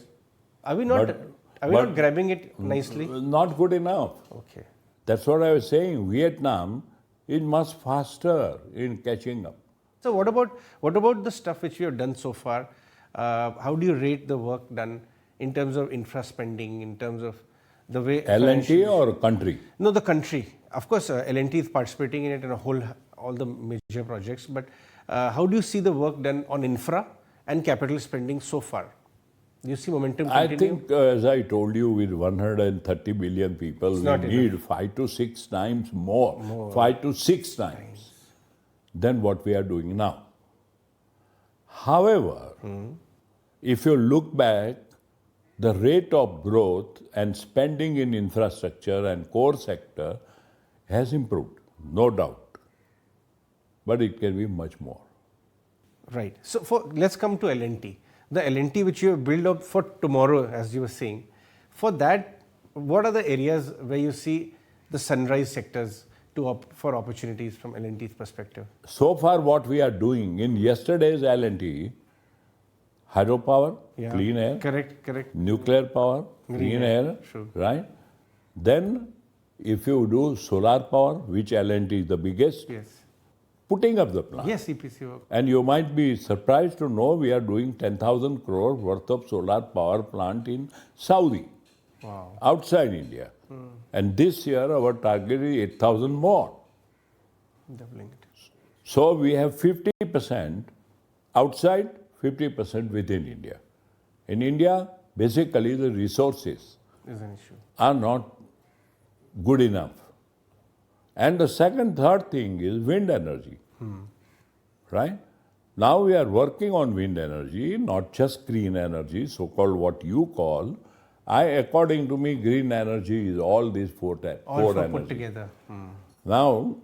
Are we not grabbing it nicely? Not good enough. Okay. That's what I was saying. Vietnam is much faster in catching up. So what about the stuff which we have done so far? How do you rate the work done in terms of infra spending, in terms of the way L&T or country? No, the country. Of course, L&T is participating in it in all the major projects. But how do you see the work done on infra and capital spending so far? Do you see momentum continue? I think, as I told you, with 130 billion people, we need 5 to 6 times more. 5 to 6 times than what we are doing now. However, if you look back, the rate of growth and spending in infrastructure and core sector has improved, no doubt. But it can be much more. Right. So let's come to L&T. The L&T which you have built up for tomorrow, as you were saying, for that, what are the areas where you see the sunrise sectors for opportunities from L&T's perspective? So far, what we are doing in yesterday's L&T, hydropower, clean air. Correct. Nuclear power, clean air, right? Then, if you do solar power, which L&T is the biggest, putting up the plant. Yes, EPC work. And you might be surprised to know we are doing 10,000 crore worth of solar power plant in Saudi, outside India. And this year our target is 8,000 more. Doubling it. So we have 50% outside, 50% within India. In India, basically the resources are not good enough. And the third thing is wind energy. Right? Now we are working on wind energy, not just green energy, so-called what you call. According to me, green energy is all these four energy. Put together. Now,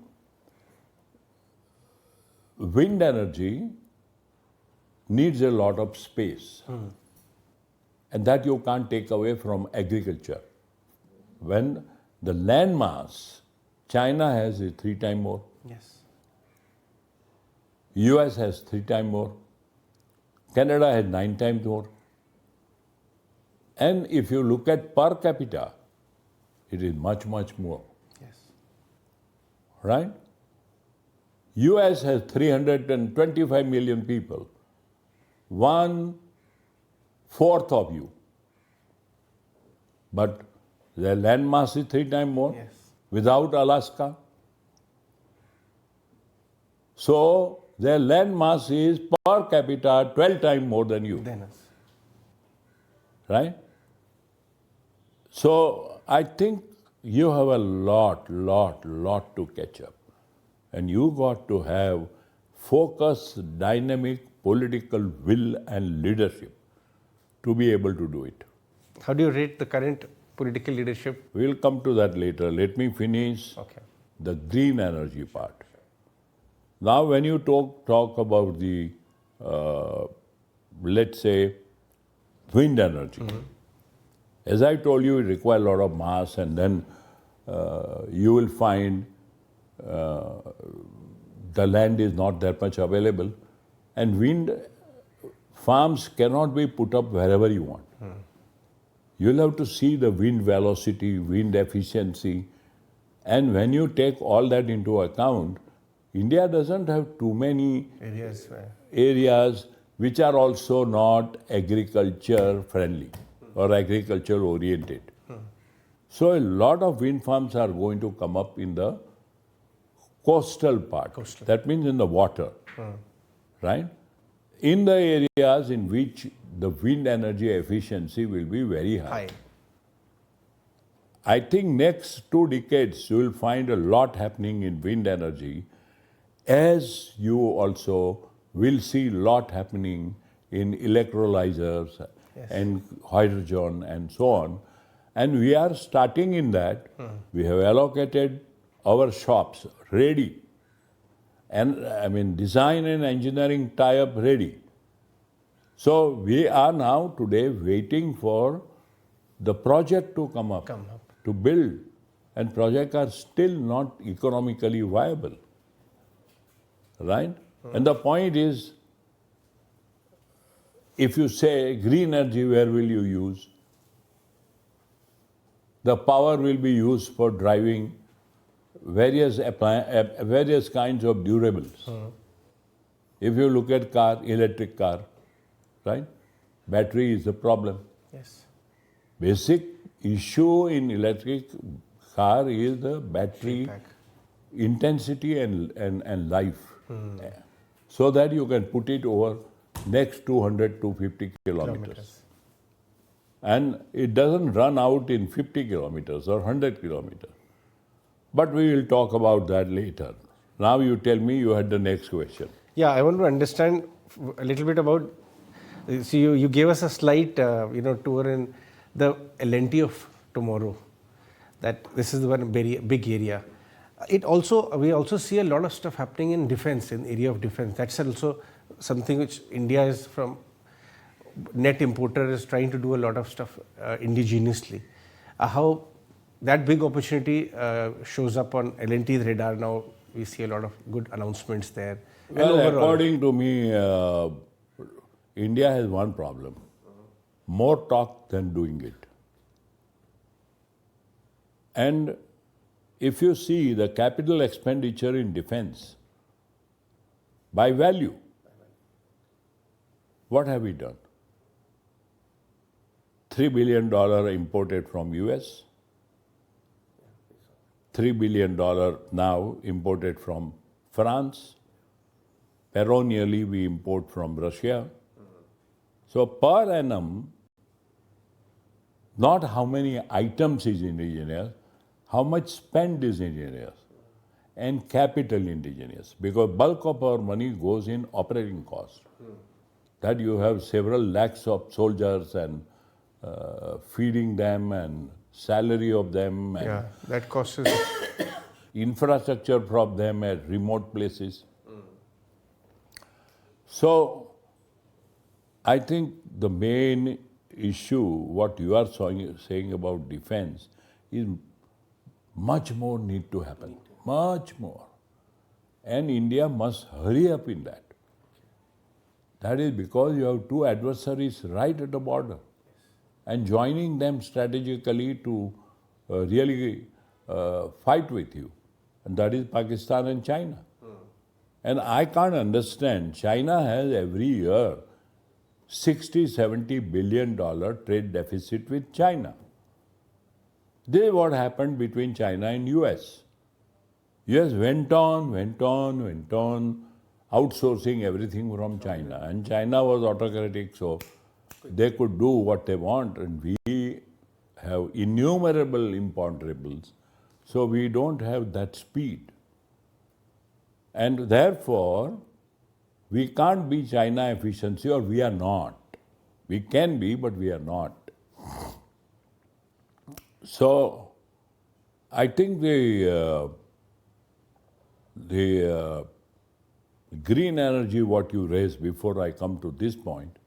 wind energy needs a lot of space. And that you can't take away from agriculture. When the land mass, China has 3 times more. Yes. US has 3 times more. Canada has 9 times more. And if you look at per capita, it is much, much more. Yes. Right? US has 325 million people. 1/4 of you. But their land mass is 3 times more. Yes. Without Alaska. So their land mass is per capita 12 times more than you. Than us. Right? So I think you have a lot to catch up. And you got to have focused, dynamic, political will and leadership to be able to do it. How do you rate the current political leadership? We'll come to that later. Let me finish Okay. the green energy part. Now, when you talk about the, let's say, wind energy, as I told you, it requires a lot of mass, and then you will find the land is not that much available, and wind farms cannot be put up wherever you want. You'll have to see the wind velocity, wind efficiency, and when you take all that into account, India doesn't have too many areas which are also not agriculture friendly or agriculture oriented. So a lot of wind farms are going to come up in the coastal part. That means in the water, right? In the areas in which the wind energy efficiency will be very high. I think next 2 decades you will find a lot happening in wind energy, as you also will see a lot happening in electrolyzers and hydrogen and so on. And we are starting in that. We have allocated our shops ready. And I mean, design and engineering tie-up ready. So we are now today waiting for the project to come up, to build. And projects are still not economically viable. Right? And the point is, if you say green energy, where will you use? The power will be used for driving various kinds of durables. If you look at electric car, right? Battery is the problem. Yes. Basic issue in electric car is the battery intensity and life. So that you can put it over next 200 to 50 kilometers. And it doesn't run out in 50 kilometers or 100 kilometers. But we will talk about that later. Now you tell me, you had the next question. Yeah, I want to understand a little bit about, see, you gave us a slight tour in the L&T of tomorrow, that this is one very big area. We also see a lot of stuff happening in defense, in area of defense. That's also something which India is from net importer, is trying to do a lot of stuff indigenously. How that big opportunity shows up on L&T's radar now. We see a lot of good announcements there. Well, according to me, India has one problem: more talk than doing it. And if you see the capital expenditure in defense, by value, what have we done? $3 billion imported from US, $3 billion now imported from France, perennially we import from Russia. So per annum, not how many items is indigenous, how much spend is indigenous, and capital indigenous, because bulk of our money goes in operating costs. That you have several lakhs of soldiers and feeding them and salary of them and that costs infrastructure from them at remote places. So I think the main issue, what you are saying about defense, is much more need to happen, much more. And India must hurry up in that. That is because you have two adversaries right at the border, and joining them strategically to really fight with you. And that is Pakistan and China. And I can't understand, China has every year $60-70 billion trade deficit with China. This is what happened between China and US. US went on, outsourcing everything from China. And China was autocratic, so they could do what they want. And we have innumerable imponderables, so we don't have that speed. And therefore, we can't be China efficiency, or we are not. We can be, but we are not. So I think the green energy, what you raised before I come to this point,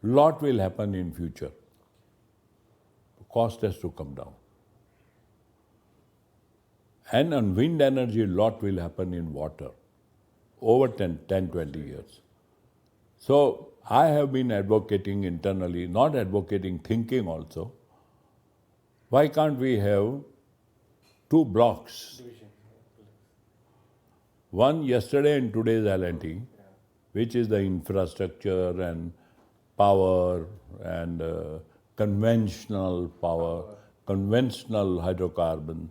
lot will happen in future. Cost has to come down. And on wind energy, lot will happen in water over 10, 20 years. So I have been advocating internally, not advocating, thinking also. Why can't we have two blocks? One yesterday and today's L&T, which is the infrastructure and power and conventional power, conventional hydrocarbon,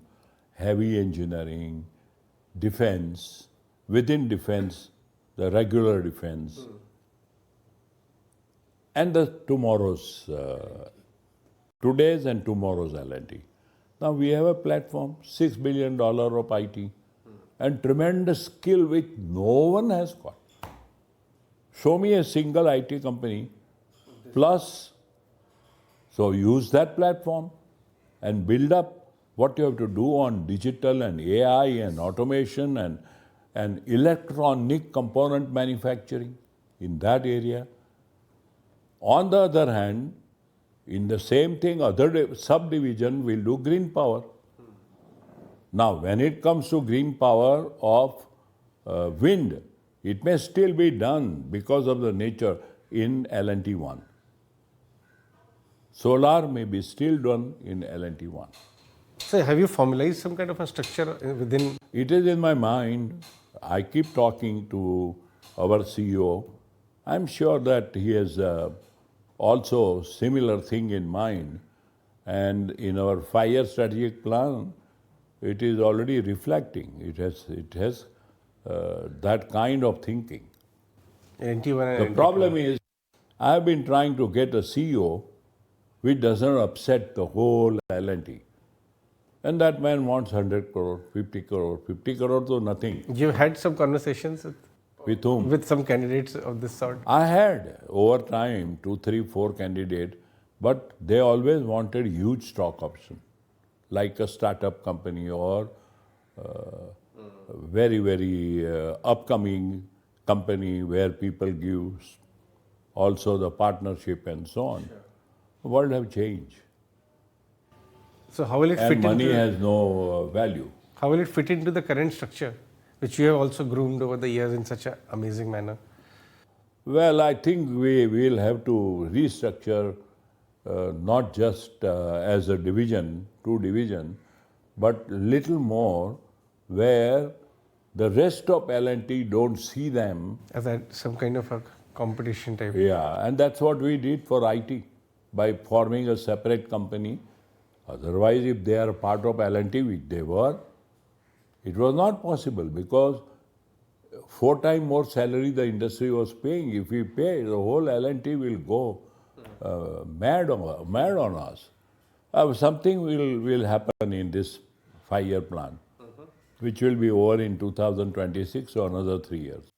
heavy engineering, defense, within defense, the regular defense, and the today's and tomorrow's L&T. Now we have a platform, $6 billion of IT, and tremendous skill which no one has got. Show me a single IT company, plus, so use that platform and build up what you have to do on digital and AI and automation and electronic component manufacturing in that area. On the other hand, in the same thing, other subdivision will do green power. Now, when it comes to green power of wind, it may still be done because of the nature in L&T 1. Solar may be still done in L&T 1. So have you formalized some kind of a structure within? It is in my mind. I keep talking to our CEO. I'm sure that he has also similar thing in mind. And in our 5-year strategic plan, it is already reflecting. It has that kind of thinking. The problem is, I have been trying to get a CEO which doesn't upset the whole L&T. And that man wants 100 crore, 50 crore. 50 crore to nothing. You've had some conversations with whom? With some candidates of this sort? I had over time 2, 3, 4 candidates, but they always wanted huge stock option, like a startup company or very, very upcoming company where people give also the partnership and so on. Sure. The world have changed. So how will it fit into... And money has no value. How will it fit into the current structure, which you have also groomed over the years in such an amazing manner? Well, I think we will have to restructure not just as a division, 2 divisions, but little more where the rest of L&T don't see them. As some kind of a competition type. Yeah, and that's what we did for IT by forming a separate company. Otherwise, if they are part of L&T, which they were, it was not possible because 4 times more salary the industry was paying. If we pay, the whole L&T will go mad on us. Something will happen in this 5-year plan, which will be over in 2026 or another 3 years.